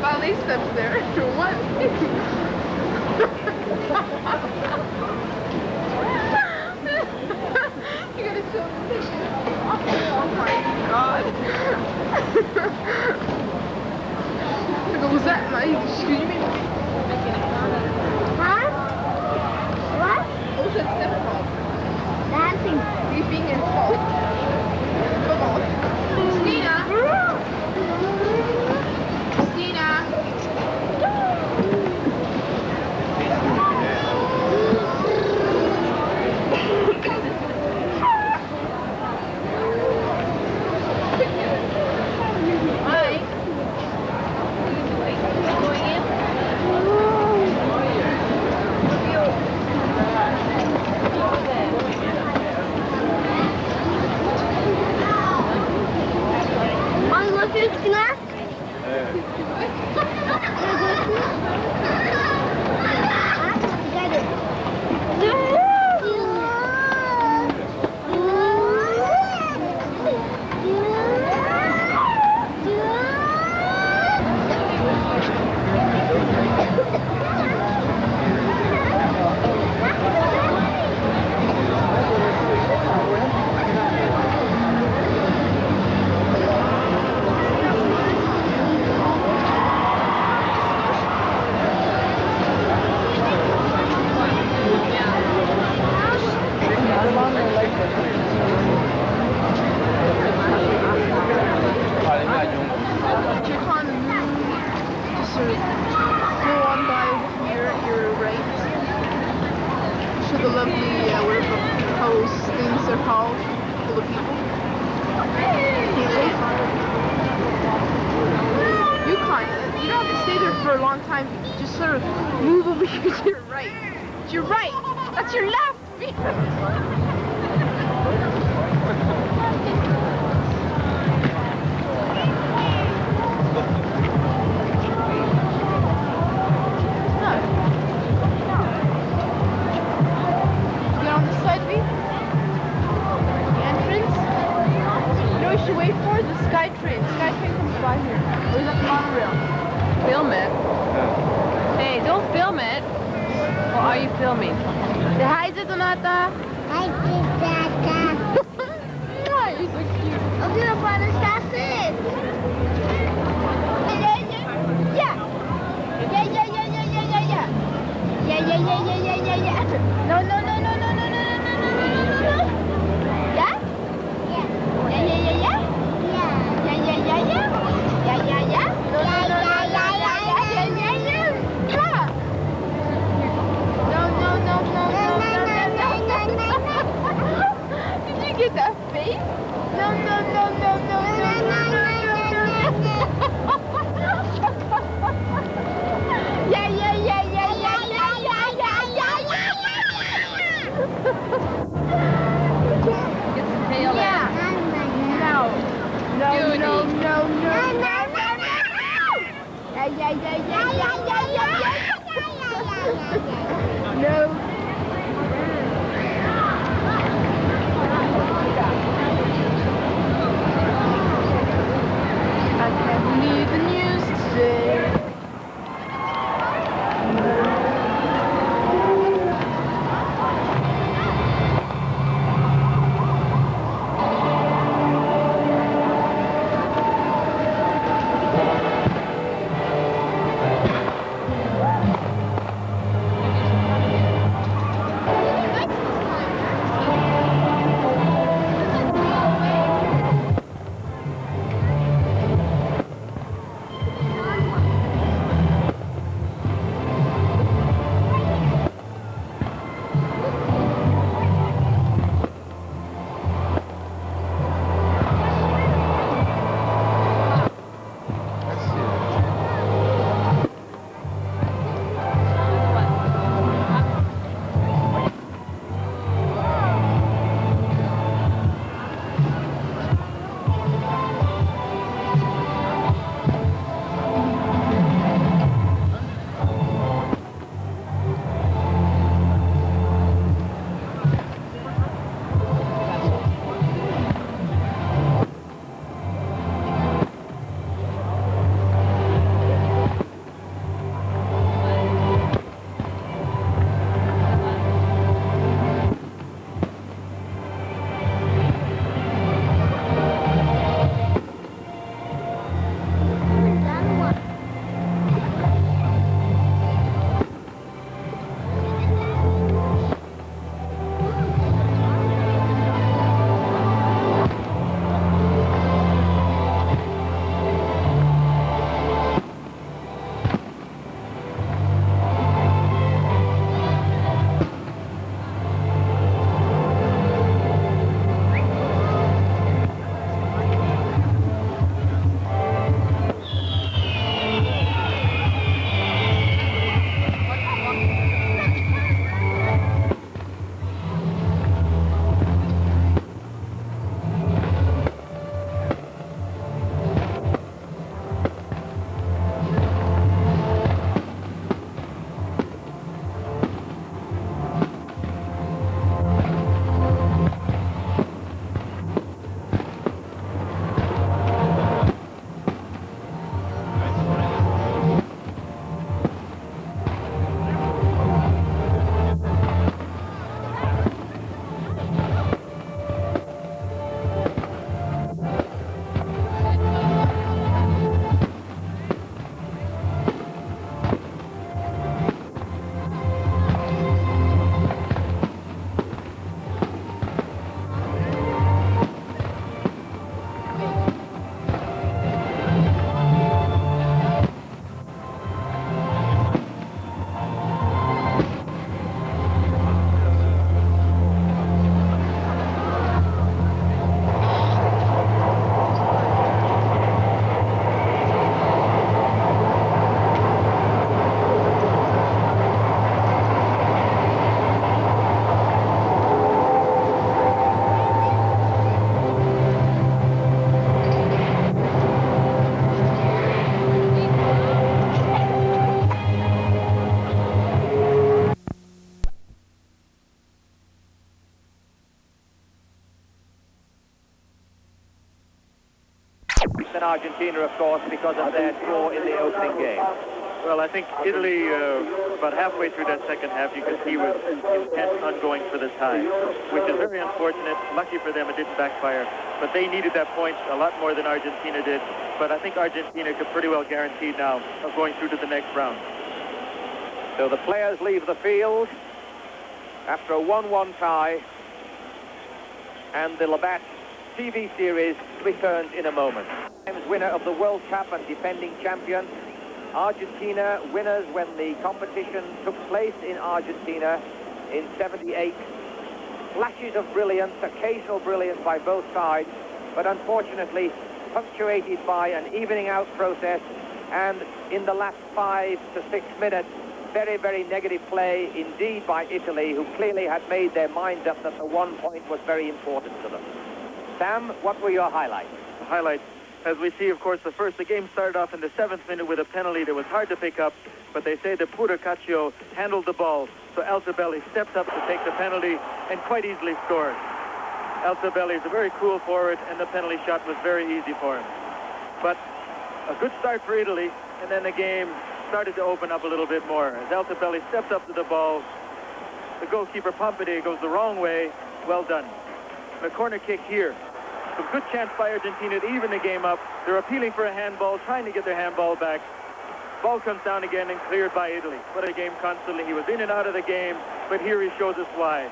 ballet steps there. What? You gotta show the picture. Oh my god. Look, was that my screaming? Huh? What? What was that step called? Dancing. Leaping and falling. Come on. Christina. Christina. The lovely, whatever those things are called, full of people. You can't. You don't have to stay there for a long time. Just sort of move over here to your right. To your right. That's your left. Wait for the SkyTrain. SkyTrain comes by here. Or is that the monorail? Film it. Hey, don't film it. Or are you filming? Say hi to Donata. Hi, Donata. Why? You're so cute. I'm gonna find a sausage. Yeah. Yeah. No. Get that face? No. Yeah. Get the tail in. No. Judy. No. Yeah. No. I can't believe the news today. than Argentina, of course, because of their draw in the opening game. Well, I think Italy, about halfway through that second half, you could see was intent on going for the tie, which is very unfortunate. Lucky for them, it didn't backfire. But they needed that point a lot more than Argentina did. But I think Argentina could pretty well guarantee now of going through to the next round. So the players leave the field after a 1-1 tie, and the Labatt TV series returns in a moment. Winner of the World Cup and defending champion. Argentina winners when the competition took place in Argentina in '78. Flashes of brilliance, occasional brilliance by both sides, but unfortunately punctuated by an evening out process, and in the last 5 to 6 minutes, very, very negative play indeed by Italy, who clearly had made their minds up that the 1 point was very important to them. Sam, what were your highlights? The highlights, as we see, of course, the game started off in the 7th minute with a penalty that was hard to pick up, but they say that Puracaccio handled the ball, so Altobelli stepped up to take the penalty and quite easily scored. Altobelli is a very cool forward, and the penalty shot was very easy for him. But a good start for Italy, and then the game started to open up a little bit more. As Altobelli stepped up to the ball, the goalkeeper Pompidou goes the wrong way. Well done. A corner kick here. A good chance by Argentina to even the game up. They're appealing for a handball, trying to get their handball back. Ball comes down again and cleared by Italy. What a game constantly. He was in and out of the game, but here he shows us why.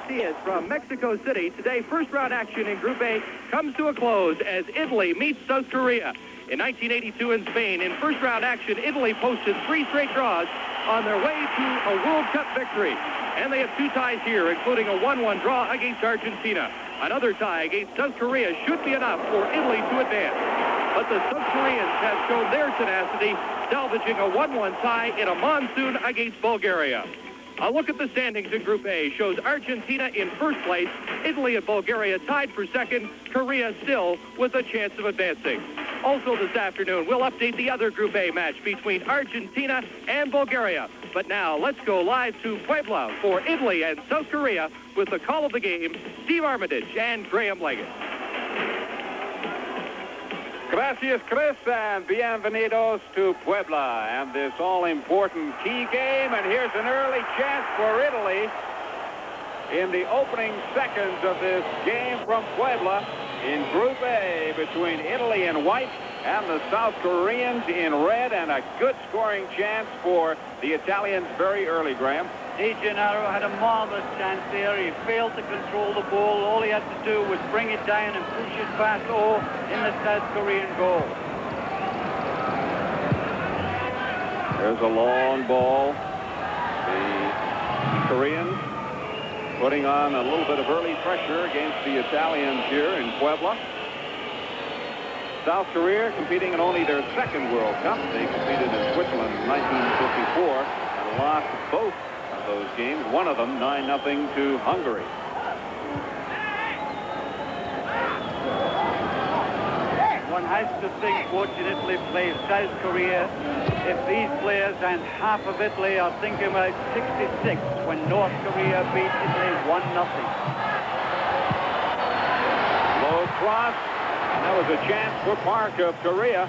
Is from Mexico City. Today, first round action in Group A comes to a close as Italy meets South Korea. In 1982 in Spain, in first round action, Italy posted 3 straight draws on their way to a World Cup victory. And they have 2 ties here, including a 1-1 draw against Argentina. Another tie against South Korea should be enough for Italy to advance. But the South Koreans have shown their tenacity, salvaging a 1-1 tie in a monsoon against Bulgaria. A look at the standings in Group A shows Argentina in first place, Italy and Bulgaria tied for second, Korea still with a chance of advancing. Also this afternoon, we'll update the other Group A match between Argentina and Bulgaria. But now, let's go live to Puebla for Italy and South Korea with the call of the game, Steve Armitage and Graham Leggett. Gracias, Chris, and bienvenidos to Puebla and this all-important key game. And here's an early chance for Italy in the opening seconds of this game from Puebla in Group A between Italy in white and the South Koreans in red, and a good scoring chance for the Italians very early, Graham. De Gennaro had a marvelous chance there. He failed to control the ball. All he had to do was bring it down and push it past O in the South Korean goal. There's a long ball. The Koreans putting on a little bit of early pressure against the Italians here in Puebla. South Korea competing in only their second World Cup. They competed in Switzerland in 1954 and lost both of those games, one of them 9-0 to Hungary. One has to think, watching Italy play South Korea, if these players and half of Italy are thinking about '66 when North Korea beat Italy 1-0. Low cross, and that was a chance for Park of Korea.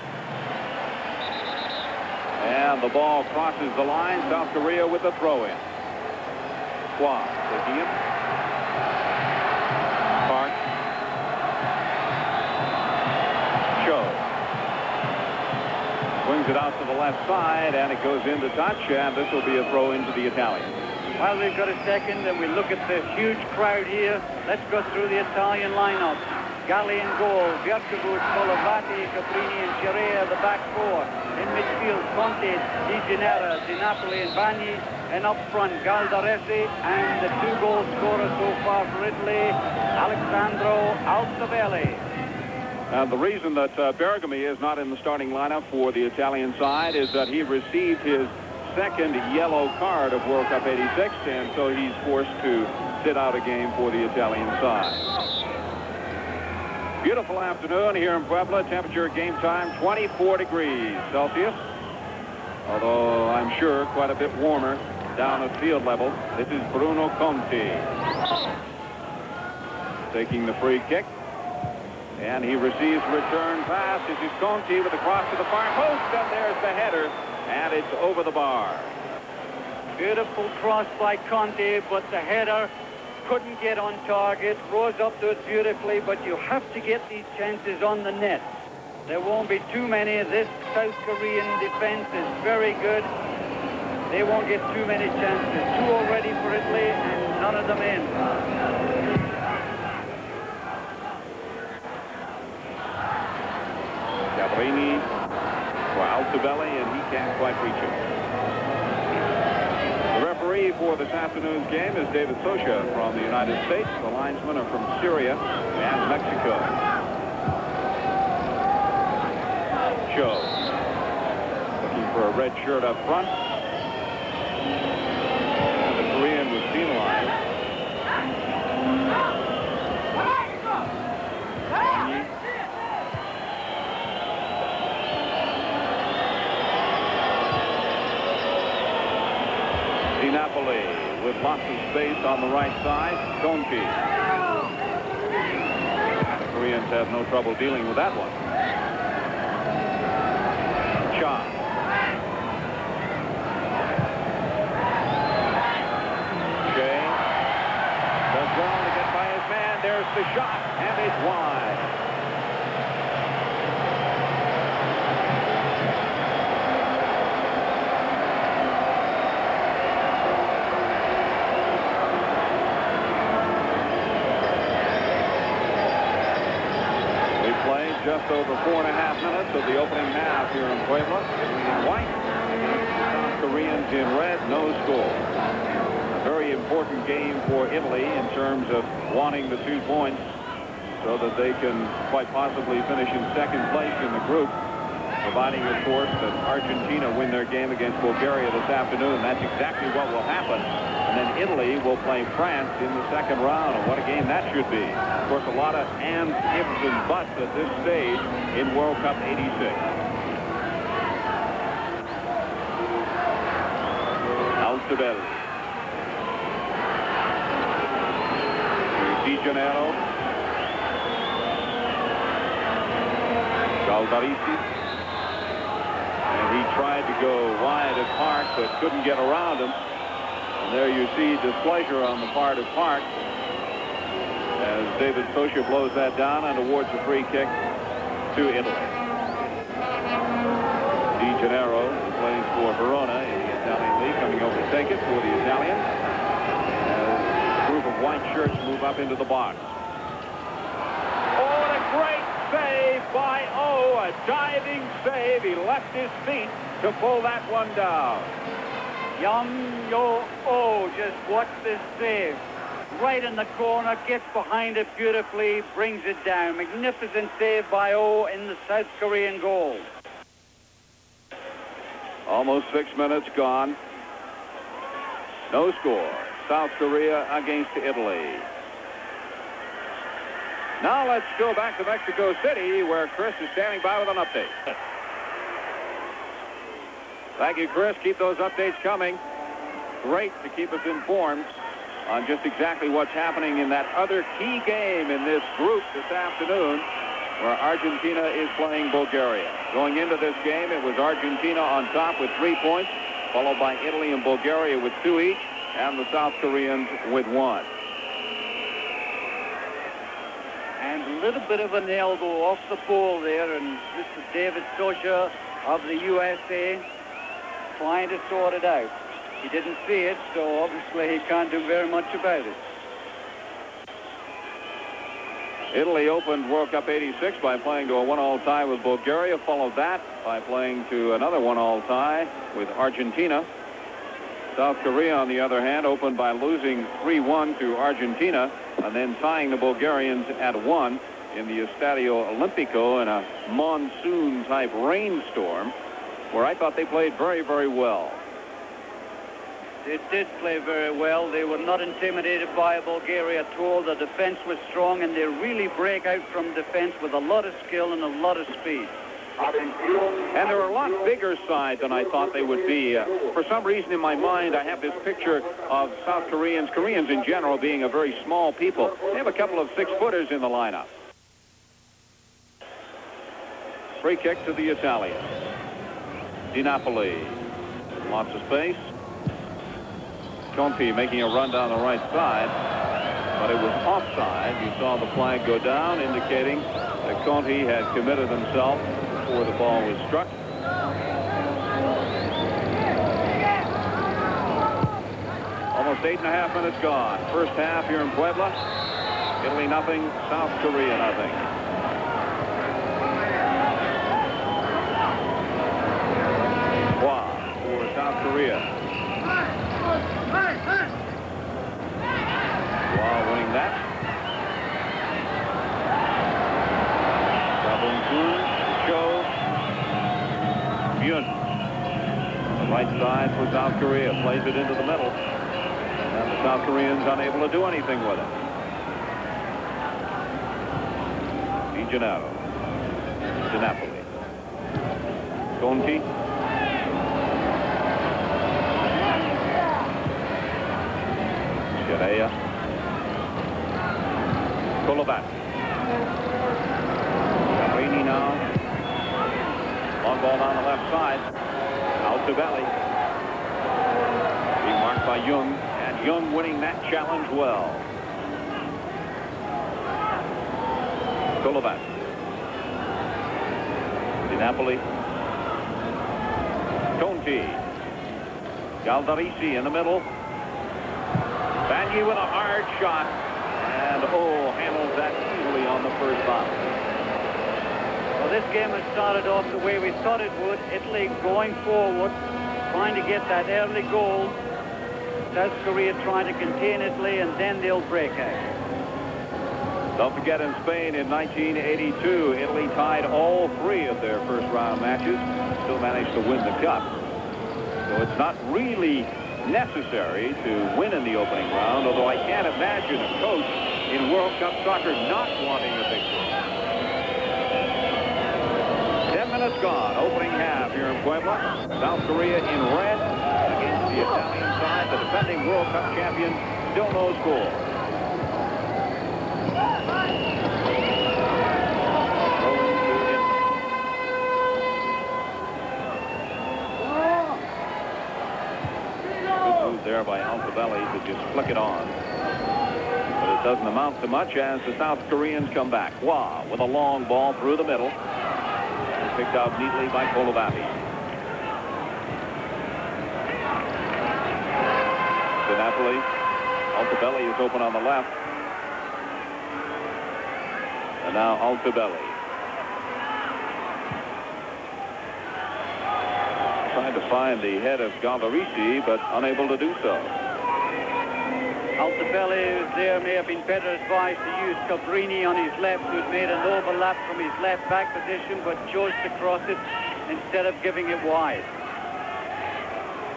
And the ball crosses the line. South Korea with a throw-in. Hua taking him. Park. Cho. Swings it out to the left side, and it goes into touch, and this will be a throw into the Italians. While we've got a second and we look at the huge crowd here, let's go through the Italian lineup. Galli in goal, Vertogut, Colavati, Caprini, and Chirea, the back four. In midfield, Conte, Di Gennaro, Di Napoli, and Bagni. And up front, Galdaresi, and the 2-goal scorer so far for Italy, Alessandro Altobelli. And the reason that Bergami is not in the starting lineup for the Italian side is that he received his second yellow card of World Cup '86, and so he's forced to sit out a game for the Italian side. Beautiful afternoon here in Puebla. Temperature game time 24 degrees Celsius. Although I'm sure quite a bit warmer down at field level. This is Bruno Conti taking the free kick. And he receives a return pass. This is Conti with the cross to the far post, and there's the header, and it's over the bar. Beautiful cross by Conti, but the header couldn't get on target. Rose up to it beautifully, but you have to get these chances on the net. There won't be too many. This South Korean defense is very good. They won't get too many chances. 2 already for Italy, and none of them in. Cabrini for Altobelli, and he can't quite reach him. The referee for this afternoon's game is David Sosha from the United States. The linesmen are from Syria and Mexico. Show looking for a red shirt up front. And the Korean was penalized. Napoli with lots of space on the right side. Conti. The Koreans have no trouble dealing with that one. Cha. Shea does well to get by his man. There's the shot, and it's wide. Just over 4.5 minutes of the opening half here in Puebla. Italy in white against the South Koreans in red. No score. A very important game for Italy in terms of wanting the 2 points so that they can quite possibly finish in second place in the group, providing, of course, that Argentina win their game against Bulgaria this afternoon. That's exactly what will happen. And then Italy will play France in the second round. And what a game that should be. Of course, a lot of ands, ifs, and buts at this stage in World Cup '86. Altobelli. Di Janeiro. Galdarisi. And he tried to go wide at Park, but couldn't get around him. And there you see displeasure on the part of Park as David Sosha blows that down and awards a free kick to Italy. Di Janeiro plays for Verona in the Italian league, coming over to take it for the Italians as a group of white shirts move up into the box. Oh, and a great save by O, a diving save. He left his feet to pull that one down. Yo, just watch this save. Right in the corner, gets behind it beautifully, brings it down. Magnificent save by O in the South Korean goal. Almost 6 minutes gone. No score. South Korea against Italy. Now let's go back to Mexico City, where Chris is standing by with an update. Thank you, Chris. Keep those updates coming. Great to keep us informed on just exactly what's happening in that other key game in this group this afternoon, where Argentina is playing Bulgaria. Going into this game, it was Argentina on top with 3 points, followed by Italy and Bulgaria with 2 each, and the South Koreans with 1. And a little bit of an elbow off the pole there, and this is David Sosha of the USA trying to sort it out. He didn't see it, so obviously he can't do very much about it. Italy opened World Cup '86 by playing to a 1-1 tie with Bulgaria, followed that by playing to another 1-1 tie with Argentina. South Korea, on the other hand, opened by losing 3-1 to Argentina and then tying the Bulgarians at 1 in the Estadio Olimpico in a monsoon-type rainstorm, where I thought they played very, very well. They did play very well. They were not intimidated by Bulgaria at all. The defense was strong, and they really break out from defense with a lot of skill and a lot of speed. And they're a lot bigger side than I thought they would be. For some reason in my mind, I have this picture of South Koreans in general, being a very small people. They have a couple of 6-footers in the lineup. Free kick to the Italians. Di Napoli. Lots of space. Conti making a run down the right side, but it was offside. You saw the flag go down, indicating that Conti had committed himself before the ball was struck. Almost 8.5 minutes gone. First half here in Puebla. Italy nothing, South Korea nothing. Wow, for South Korea. Wow, winning that. Cho. Myun. The right side for South Korea. Plays it into the middle. And the South Koreans unable to do anything with it. Di Gennaro. Di Napoli. Conti. Chirea. Kolovati. Cabrini now. Long ball down the left side. Altobelli. Being marked by Jung. And Jung winning that challenge well. Kolovati. Di Napoli. Conti. Galdarisi in the middle. Bagni with a hard shot. And handles that easily on the first bounce. Well, this game has started off the way we thought it would. Italy going forward, trying to get that early goal. South Korea trying to contain Italy, and then they'll break out. Don't forget, in Spain in 1982, Italy tied all 3 of their first round matches, still managed to win the cup. So it's not really necessary to win in the opening round, although I can't imagine a coach in World Cup soccer not wanting a victory. 10 minutes gone, opening half here in Puebla. South Korea in red against the Italian side. The defending World Cup champion, still no score. There by Altobelli to just flick it on. But it doesn't amount to much as the South Koreans come back. Hua with a long ball through the middle. And picked out neatly by Kolovati. Di Napoli. Altobelli is open on the left. And now Altobelli. Trying to find the head of Galdarisi, but unable to do so. Altobelli, who's there, may have been better advised to use Cabrini on his left, who'd made an overlap from his left back position, but chose to cross it instead of giving it wide.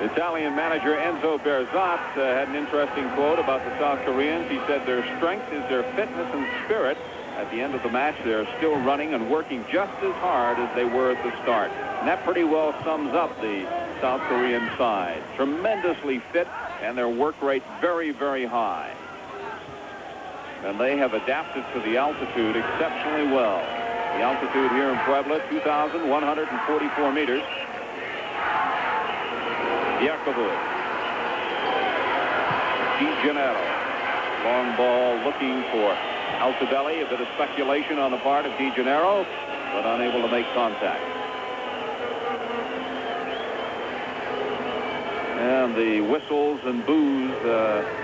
Italian manager Enzo Berzot had an interesting quote about the South Koreans. He said their strength is their fitness and spirit. At the end of the match, they're still running and working just as hard as they were at the start. And that pretty well sums up the South Korean side. Tremendously fit, and their work rate very, very high. And they have adapted to the altitude exceptionally well. The altitude here in Puebla, 2,144 meters. Yakubov. Di Gennaro. Long ball looking for Altobelli. A bit of speculation on the part of Di Gennaro, but unable to make contact. And the whistles and boos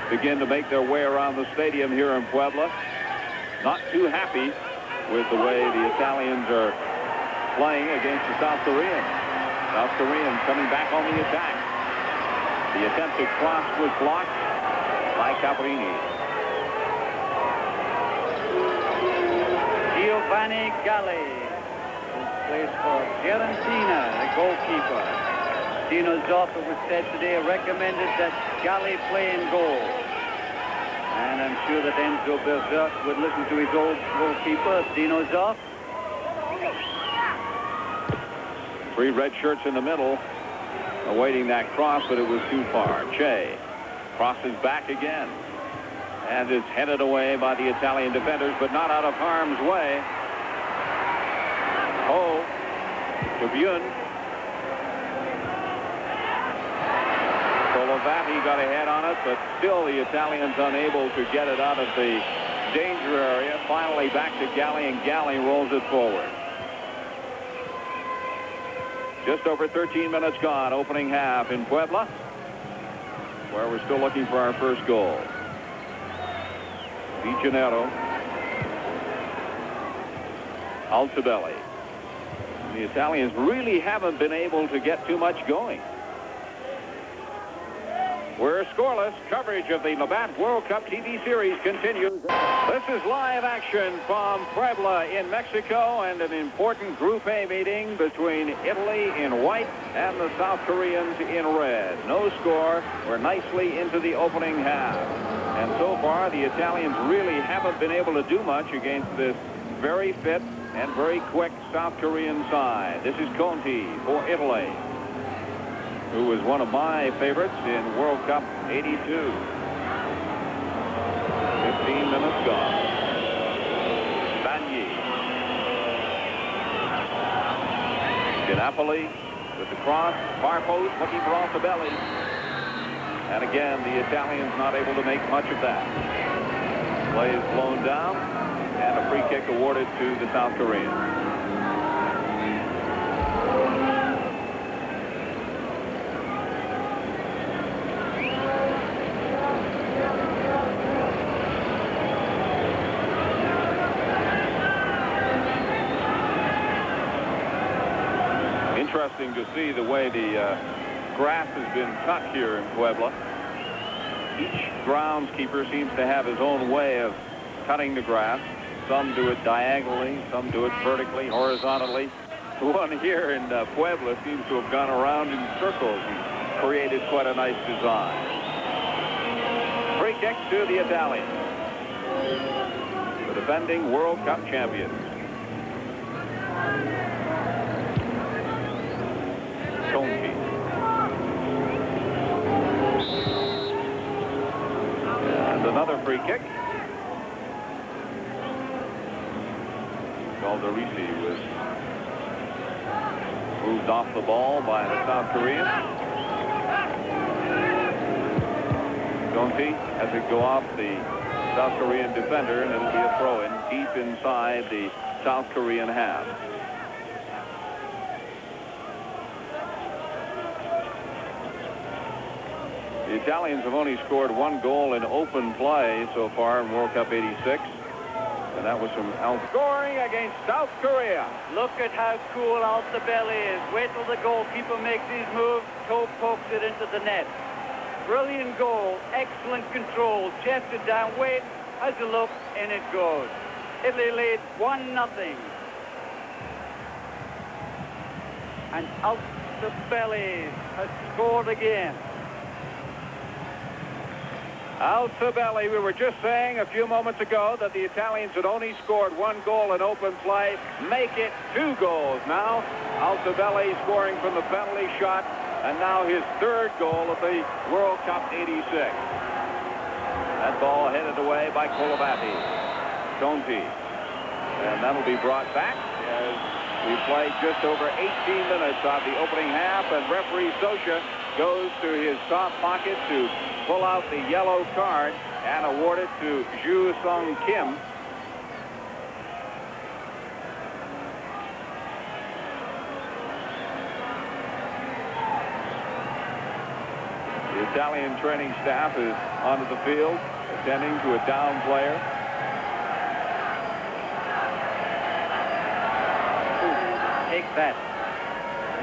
begin to make their way around the stadium here in Puebla. Not too happy with the way the Italians are playing against the South Koreans. South Koreans coming back on the attack. The attempted cross was blocked by Cabrini. Giovanni Galli, who plays for Fiorentina, the goalkeeper. Dino Zoff, it was said today, recommended that Galli play in goal. And I'm sure that Enzo Berzot would listen to his old goalkeeper, Dino Zoff. 3 red shirts in the middle, awaiting that cross, but it was too far. Che crosses back again and is headed away by the Italian defenders, but not out of harm's way. to Bjorn. Colavati got ahead on it, but still the Italians unable to get it out of the danger area. Finally back to Galli, and Galli rolls it forward. Just over 13 minutes gone, opening half in Puebla, where we're still looking for our first goal. Di Janeiro. Altobelli. The Italians really haven't been able to get too much going. We're scoreless. Coverage of the Labatt World Cup TV series continues. This is live action from Puebla in Mexico, and an important Group A meeting between Italy in white and the South Koreans in red. No score. We're nicely into the opening half. And so far, the Italians really haven't been able to do much against this very fit and very quick South Korean side. This is Conti for Italy, who was one of my favorites in World Cup '82. 15 minutes gone. Bagni. De Napoli with the cross, far post, looking for Altobelli. And again, the Italians not able to make much of that. Play is blown down, and a free kick awarded to the South Koreans. Interesting to see the way the grass has been cut here in Puebla. Each groundskeeper seems to have his own way of cutting the grass. Some do it diagonally, some do it vertically, horizontally. The one here in Puebla seems to have gone around in circles and created quite a nice design. Free kick to the Italians, the defending World Cup champions. Conti. And another free kick. Calderisi was moved off the ball by the South Korean. Conti has it go off the South Korean defender, and it'll be a throw-in deep inside the South Korean half. The Italians have only scored one goal in open play so far in World Cup '86. And that was from scoring against South Korea. Look at how cool Altobelli is. Wait till the goalkeeper makes his move. Toe pokes it into the net. Brilliant goal. Excellent control. Chest it down. Wait. Has a look. And it goes. Italy leads 1-0. And Altobelli has scored again. Altobelli, we were just saying a few moments ago that the Italians had only scored one goal in open play. Make it 2 goals now. Altobelli scoring from the penalty shot, and now his 3rd goal of the World Cup '86. That ball headed away by Colavati. Conti. And that'll be brought back as we play just over 18 minutes of the opening half, and referee Sosha goes to his top pocket to pull out the yellow card and award it to Ju Sung Kim. The Italian training staff is onto the field, attending to a down player. Take that.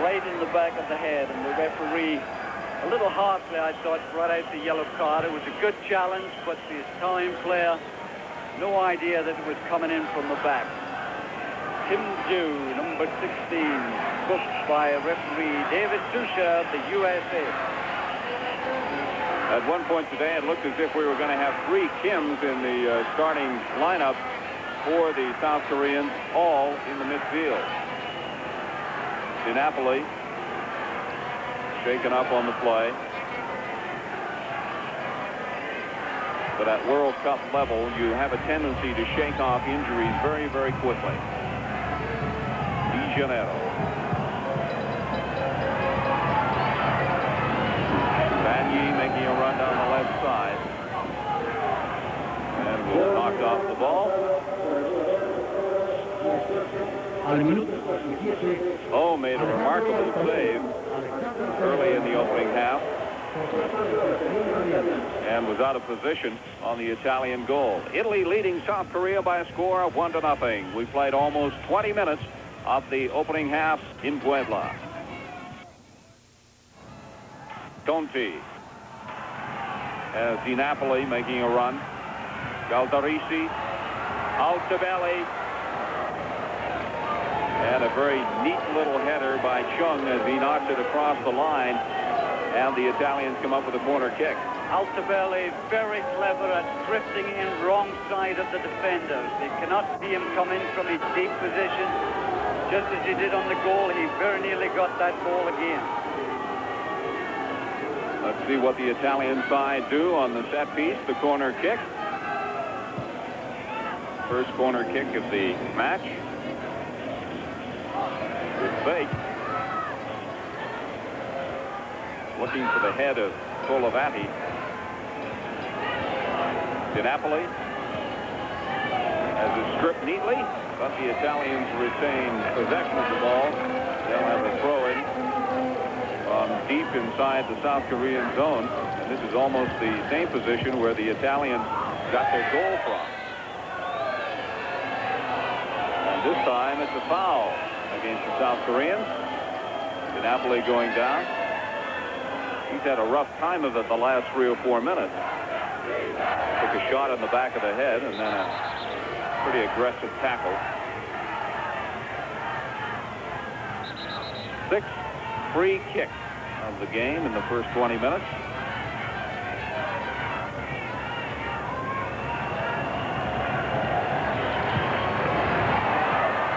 Right in the back of the head, and the referee, a little harshly, I thought, brought out the yellow card. It was a good challenge, but the Italian player, no idea that it was coming in from the back. Kim Ju, number 16, booked by referee David Susha of the USA. At one point today, it looked as if we were going to have 3 Kims in the starting lineup for the South Koreans, all in the midfield. De Napoli shaken up on the play. But at World Cup level, you have a tendency to shake off injuries very, very quickly. Di Janeiro. the ball. Oh, made a remarkable save early in the opening half and was out of position on the Italian goal. Italy leading South Korea by a score of 1-0. We played almost 20 minutes of the opening half in Puebla. Conti has Di Napoli making a run. Galdarisi, Altobelli, and a very neat little header by Chung as he knocks it across the line, and the Italians come up with a corner kick. Altobelli very clever at drifting in wrong side of the defenders. They cannot see him come in from his deep position. Just as he did on the goal, he very nearly got that ball again. Let's see what the Italian side do on the set piece, the corner kick. First corner kick of the match. Good fake. Looking for the head of Colavati. Di Napoli has it stripped neatly, but the Italians retain possession of the ball. They'll have a throw-in from deep inside the South Korean zone, and this is almost the same position where the Italians got their goal from. And this time it's a foul against the South Koreans. Di Napoli going down. He's had a rough time of it the last 3 or 4 minutes. Took a shot in the back of the head and then a pretty aggressive tackle. 6th free kick of the game in the first 20 minutes.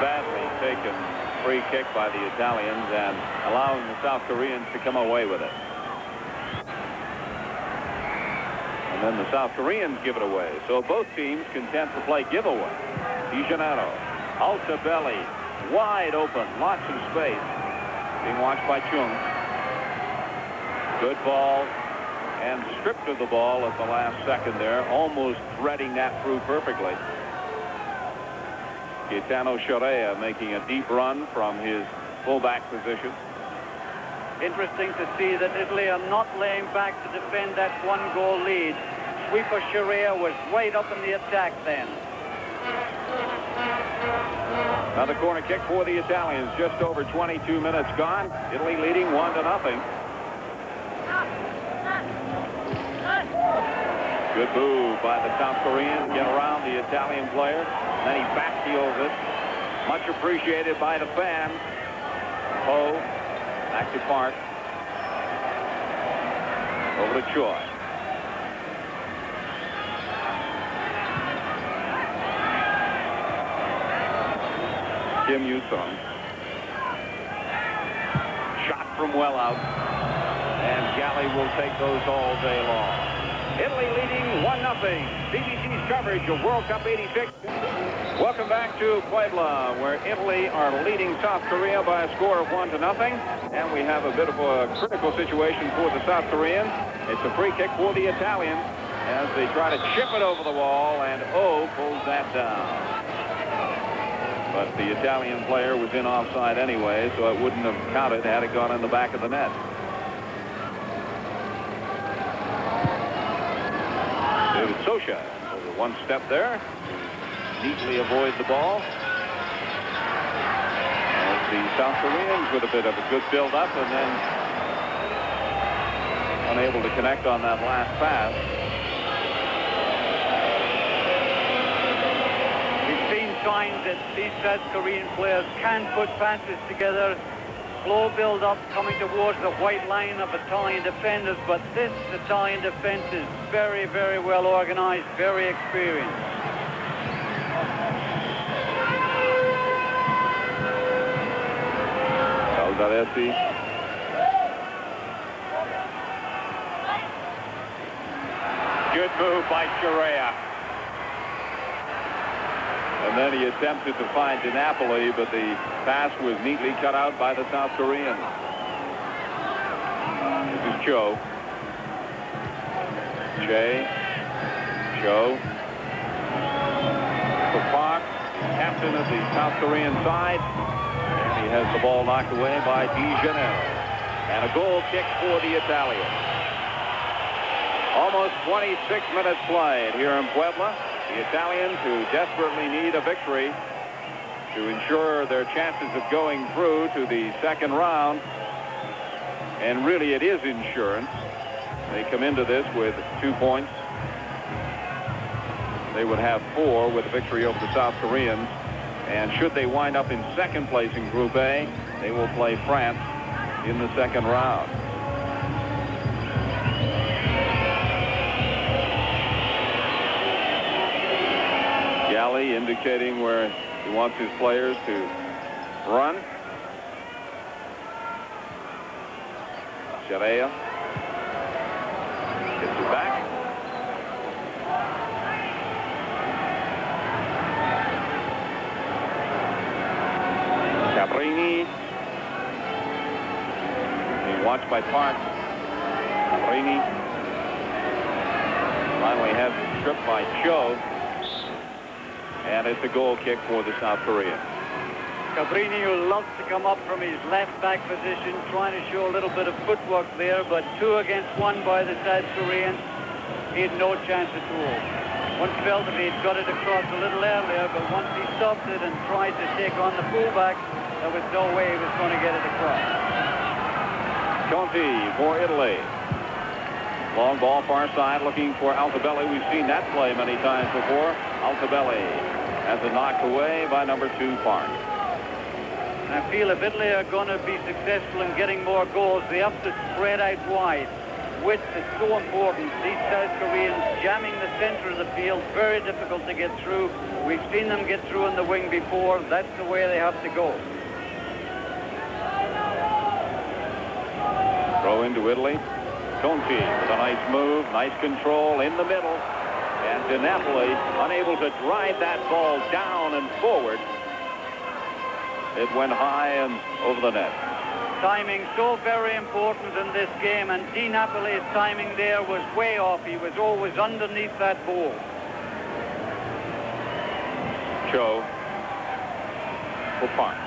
Badly taken free kick by the Italians and allowing the South Koreans to come away with it. And then the South Koreans give it away. So both teams content to play giveaway. Di Gennaro, Altobelli, wide open, lots of space. Being watched by Chung. Good ball and stripped of the ball at the last second there, almost threading that through perfectly. Gaetano Scirea making a deep run from his fullback position. Interesting to see that Italy are not laying back to defend that 1-goal lead. Sweeper Scirea was right up in the attack then. Another corner kick for the Italians. Just over 22 minutes gone. Italy leading 1-0. Good move by the South Koreans. Get around the Italian player. Then he backheels it. Much appreciated by the fans. Ho. Back to Park. Over to Choi. Kim Yu-sung. Shot from well out. And Galley will take those all day long. Italy leading 1-0. CBC's coverage of World Cup '86. Welcome back to Puebla, where Italy are leading South Korea by a score of 1-0. And we have a bit of a critical situation for the South Koreans. It's a free kick for the Italians as they try to chip it over the wall, and O pulls that down. But the Italian player was in offside anyway, so it wouldn't have counted had it gone in the back of the net. David Sosha over one step there. Neatly avoid the ball. As the South Koreans with a bit of a good build-up and then unable to connect on that last pass. We've seen signs that these South Korean players can put passes together. Slow build-up coming towards the white line of Italian defenders, but this Italian defense is very, very well organized, very experienced. Alvarez. Good move by Scirea. And then he attempted to find Di Napoli, but the pass was neatly cut out by the South Koreans. This is Cho. Cho. captain of the South Korean side. And he has the ball knocked away by DeGenero. And a goal kick for the Italians. Almost 26 minutes played here in Puebla. The Italians, who desperately need a victory to ensure their chances of going through to the second round. And really, it is insurance. They come into this with 2 points. They would have 4 with a victory over the South Koreans. And should they wind up in second place in Group A, they will play France in the second round. Galley indicating where he wants his players to run. Cherea gets it back. Cabrini. Being watched by Park. Cabrini finally has it stripped by Cho. And it's a goal kick for the South Koreans. Cabrini, who loves to come up from his left back position, trying to show a little bit of footwork there, but 2 against 1 by the South Koreans. He had no chance at all. One felt that he'd got it across a little earlier, but once he stopped it and tried to take on the fullback, there was no way he was going to get it across. Conti for Italy. Long ball far side looking for Altobelli. We've seen that play many times before. Altobelli has it knocked away by number 2 Park. I feel if Italy are going to be successful in getting more goals, they have to spread out wide. Width is so important. These South Koreans jamming the center of the field, very difficult to get through. We've seen them get through in the wing before. That's the way they have to go. Throw into Italy. Conti with a nice move, nice control in the middle. And DiNapoli unable to drive that ball down and forward. It went high and over the net. Timing so very important in this game, and DiNapoli's timing there was way off. He was always underneath that ball. Cho for Park.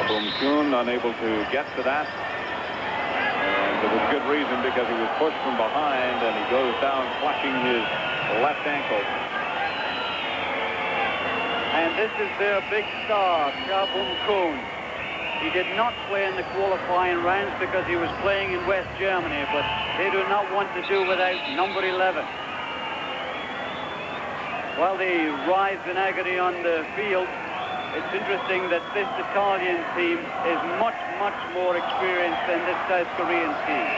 Boom-Kun unable to get to that. And there was good reason because he was pushed from behind and he goes down clutching his left ankle. And this is their big star, Boom-Kun. He did not play in the qualifying rounds because he was playing in West Germany, but they do not want to do without number 11. While they rise in agony on the field, it's interesting that this Italian team is much, much more experienced than this South Korean team.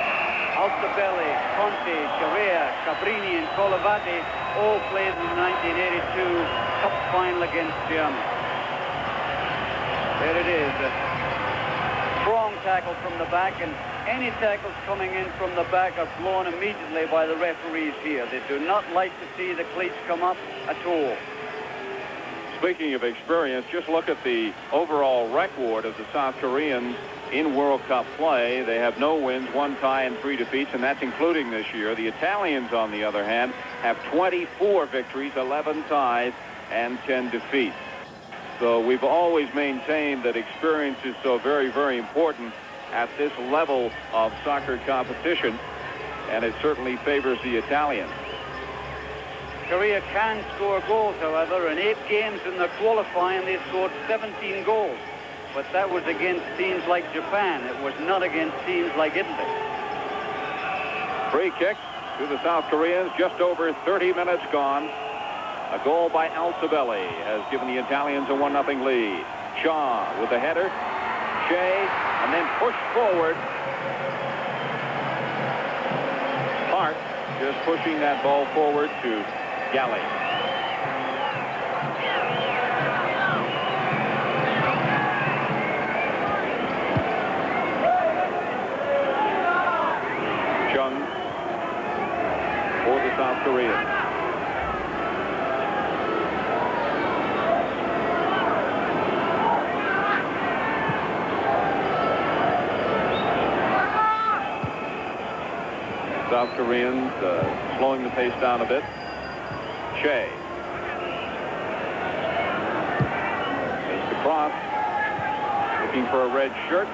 Altobelli, Conte, Cherea, Cabrini, and Colavati all played in the 1982 Cup final against Germany. There it is. A strong tackle from the back, and any tackles coming in from the back are blown immediately by the referees here. They do not like to see the cleats come up at all. Speaking of experience, just look at the overall record of the South Koreans in World Cup play. They have no wins, 1 tie, and 3 defeats, and that's including this year. The Italians, on the other hand, have 24 victories, 11 ties, and 10 defeats. So we've always maintained that experience is so very, very important at this level of soccer competition, and it certainly favors the Italians. Korea can score goals, however. In 8 games in their qualifying, they scored 17 goals. But that was against teams like Japan. It was not against teams like Italy. Free kick to the South Koreans, just over 30 minutes gone. A goal by Altobelli has given the Italians a 1-0 lead. Shaw with the header. Shea, and then pushed forward. Park just pushing that ball forward to Galley. Chung for the South Koreans. South Koreans slowing the pace down a bit. Shea. There's the cross. Looking for a red shirt.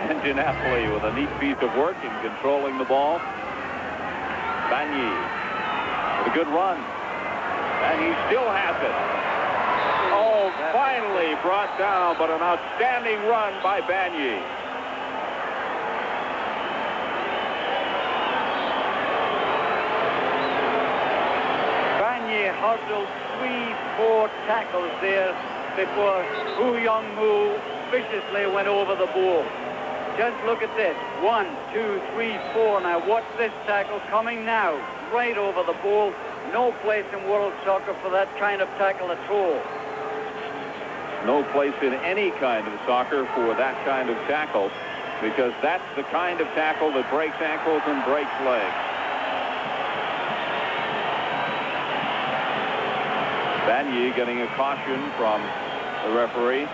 And DiNapoli with a neat piece of work in controlling the ball. Bagny with a good run. And he still has it. Oh, finally brought down, but an outstanding run by Bagny. Bagny hurdled 3-4 tackles there before Woo Young-moo viciously went over the ball. Just look at this. 1, 2, 3, 4. Now watch this tackle coming now. Right over the ball. No place in world soccer for that kind of tackle at all. No place in any kind of soccer for that kind of tackle, because that's the kind of tackle that breaks ankles and breaks legs. Bagny getting a caution from the referee.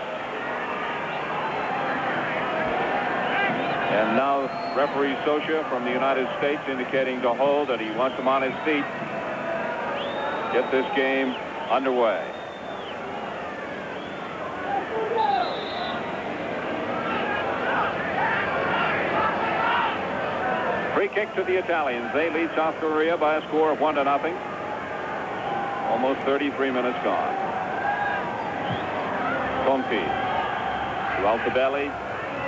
And now referee Sosha from the United States indicating to hold, that he wants him on his feet. Get this game underway. Free kick to the Italians. They lead South Korea by a score of 1-0. Almost 33 minutes gone. Conti to Altobelli.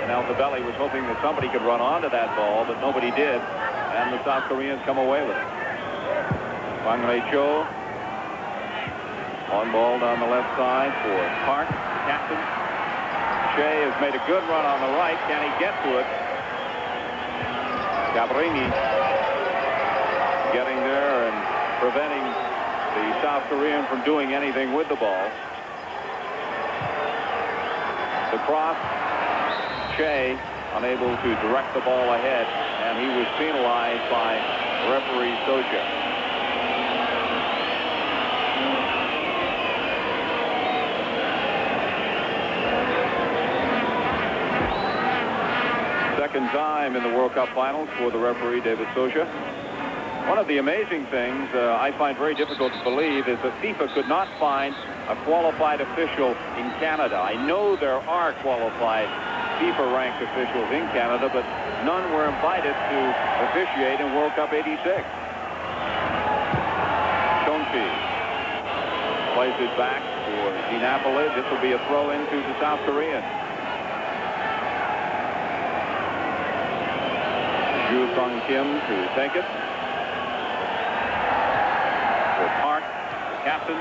And Altobelli was hoping that somebody could run onto that ball, but nobody did. And the South Koreans come away with it. Wang Rei-cho. On ball down the left side for Park, captain. Shea has made a good run on the right. Can he get to it? Cabrini getting there and preventing the South Korean from doing anything with the ball. The cross. Shea unable to direct the ball ahead, and he was penalized by referee Sosha. Second time in the World Cup finals for the referee David Sosha. One of the amazing things I find very difficult to believe is that FIFA could not find a qualified official in Canada. I know there are qualified FIFA-ranked officials in Canada, but none were invited to officiate in World Cup '86. Conti plays it back for DiNapoli. This will be a throw into the South Korean. Ju Sung Kim to take it. For Park, the captain,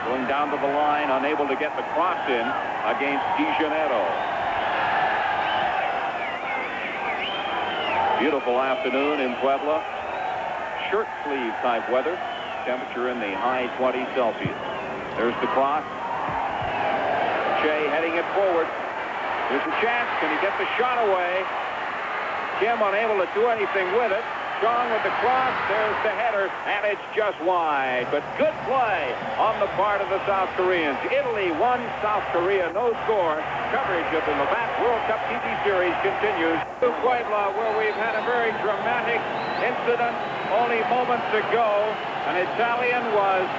going down to the line, unable to get the cross in against De Janeiro. Beautiful afternoon in Puebla. Shirt sleeve type weather. Temperature in the high 20s Celsius. There's the cross. Shea heading it forward. There's a chance. Can he get the shot away? Kim unable to do anything with it. Strong with the cross. There's the header, and it's just wide. But good play on the part of the South Koreans. Italy 1, South Korea no score. Coverage of the Labatt World Cup TV series continues. To Puebla, where we've had a very dramatic incident only moments ago. An Italian was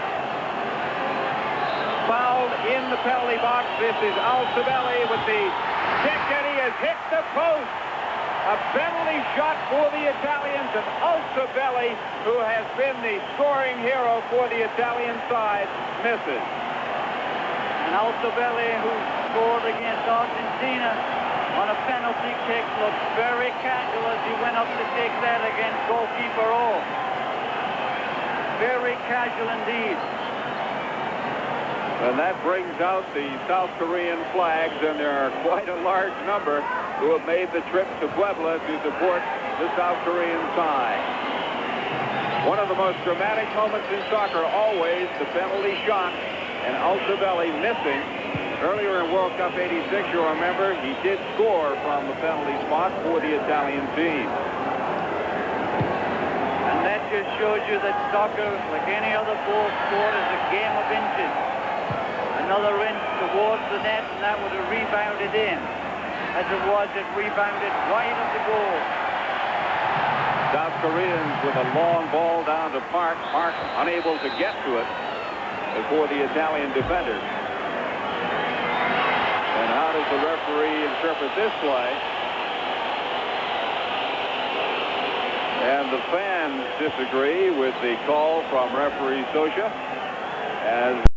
fouled in the penalty box. This is Altobelli with the kick, and he has hit the post. A penalty shot for the Italians, and Altobelli, who has been the scoring hero for the Italian side, misses. And Altobelli, who scored against Argentina on a penalty kick, looked very casual as he went up to take that against goalkeeper O. Very casual indeed. And that brings out the South Korean flags, and there are quite a large number who have made the trip to Puebla to support the South Korean side. One of the most dramatic moments in soccer, always the penalty shot, and Altobelli missing. Earlier in World Cup '86, you'll remember, he did score from the penalty spot for the Italian team. And that just shows you that soccer, like any other ball sport, is a game of inches. Another inch towards the net, and that would have rebounded in. As it was, it rebounded right at the goal. South Koreans with a long ball down to Park. Park unable to get to it before the Italian defender. And how does the referee interpret this play? And the fans disagree with the call from referee Sosha as